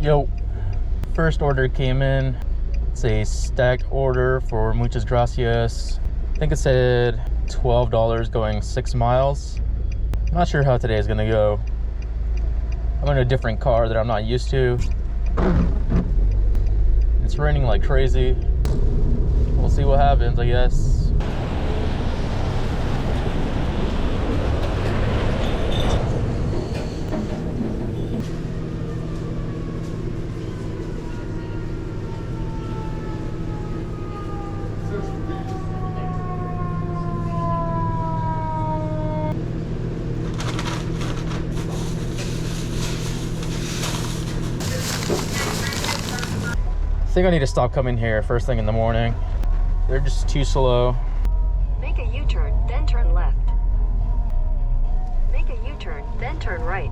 Yo, first order came in. It's a stacked order for muchas gracias. I think it said $12 going 6 miles. I'm not sure how today is gonna go. I'm in a different car that I'm not used to. It's raining like crazy. We'll see what happens, I guess. I think I need to stop coming here first thing in the morning. They're just too slow. Make a U-turn, then turn left. Make a U-turn, then turn right.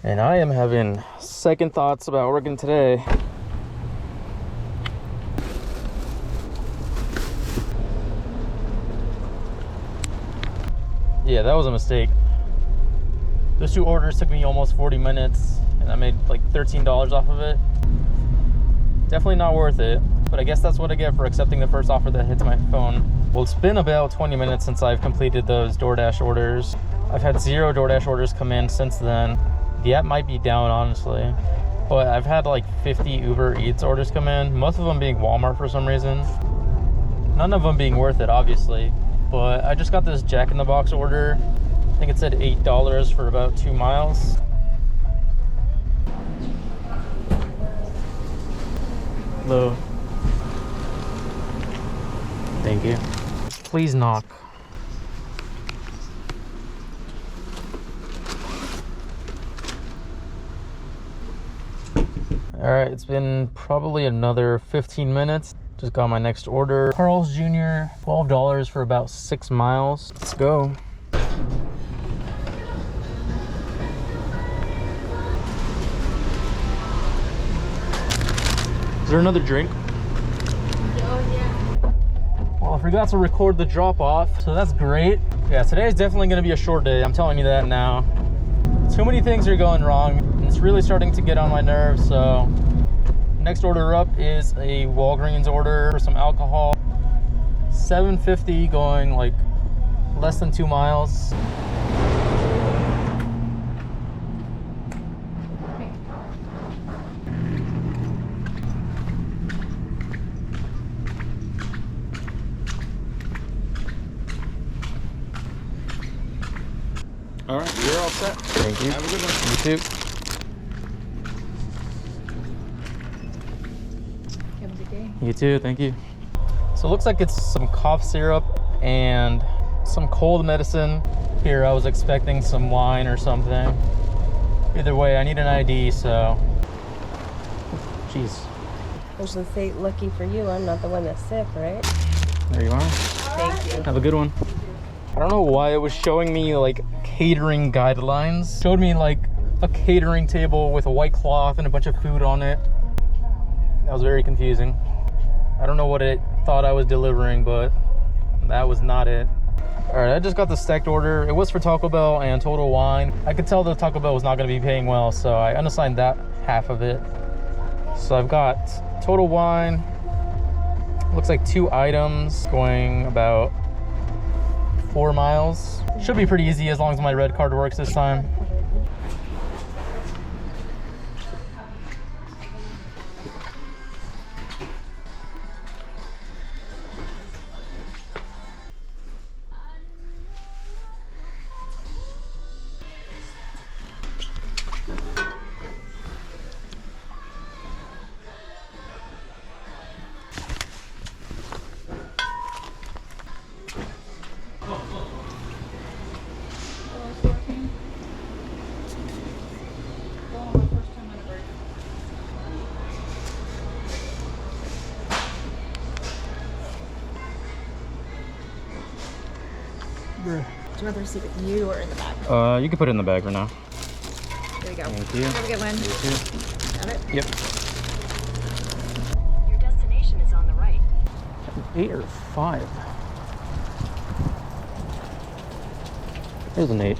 And I am having second thoughts about working today. Yeah, that was a mistake. Those 2 orders took me almost 40 minutes and I made like $13 off of it. Definitely not worth it, but I guess that's what I get for accepting the first offer that hits my phone. Well, it's been about 20 minutes since I've completed those DoorDash orders. I've had 0 DoorDash orders come in since then. The app might be down, honestly, but I've had like 50 Uber Eats orders come in, most of them being Walmart for some reason. None of them being worth it, obviously, but I just got this Jack in the Box order. I think it said $8 for about 2 miles. Hello. Thank you. Please knock. All right, it's been probably another 15 minutes. Just got my next order. Carl's Jr., $12 for about 6 miles. Let's go. Is there another drink? Oh, yeah. Well, I forgot to record the drop off, so that's great. Yeah, today is definitely gonna be a short day. I'm telling you that now. Too many things are going wrong. It's really starting to get on my nerves, so next order up is a Walgreens order for some alcohol. $7.50 going like less than 2 miles. All right, you're all set. Thank you. Have a good one. You too. Have a good day. You too, thank you. So it looks like it's some cough syrup and some cold medicine. Here, I was expecting some wine or something. Either way, I need an ID, so. Jeez. I was gonna say, lucky for you, I'm not the one that's sick, right? There you are. Thank you. Have a good one. I don't know why it was showing me like catering guidelines. Showed me like a catering table with a white cloth and a bunch of food on it. That was very confusing. I don't know what it thought I was delivering, but that was not it. All right, I just got the stacked order. It was for Taco Bell and Total Wine. I could tell that Taco Bell was not gonna be paying well, so I unassigned that half of it. So I've got Total Wine. Looks like 2 items going about 4 miles. Should be pretty easy as long as my red card works this time. Do you want the receipt with you or in the bag? You can put it in the bag for now. you go. Thank you. Have a good one. You too. Got it? Yep. Your destination is on the right. 8 or 5. There's an 8.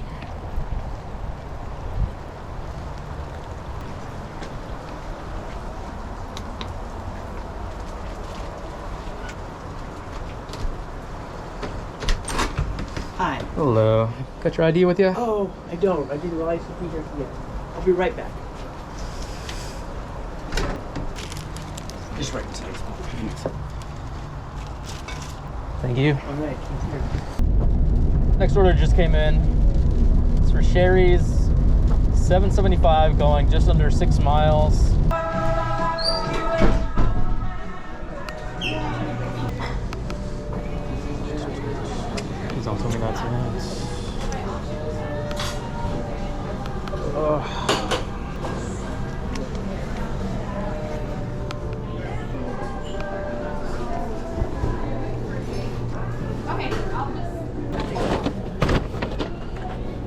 Hi. Hello. Got your ID with you? Oh, I don't. I didn't realize you'd be here yet. I'll be right back. Just right inside. Thank you. All right. Next order just came in. It's for Sherry's, $7.75, going just under 6 miles. He's all told me not to.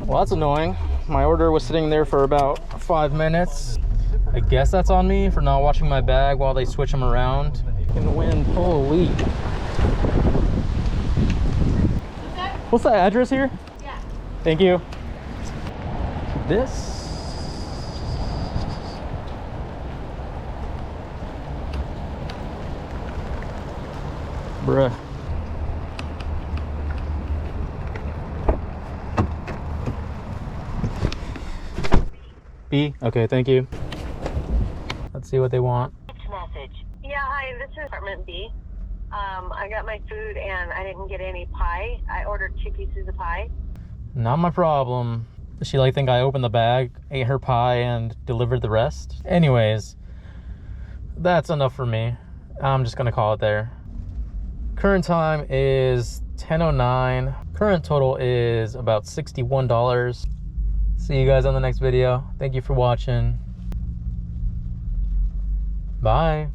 Well, that's annoying. My order was sitting there for about 5 minutes. I guess that's on me for not watching my bag while they switch them around. In the wind, holy. What's the address here? Yeah. Thank you. This. Bruh. B? Okay, thank you. Let's see what they want. Message. Yeah, hi, this is apartment B. I got my food and I didn't get any pie. I ordered 2 pieces of pie. Not my problem. Does she like think I opened the bag, ate her pie, and delivered the rest? Anyways, that's enough for me. I'm just gonna call it there. Current time is 10:09. Current total is about $61. See you guys on the next video. Thank you for watching. Bye.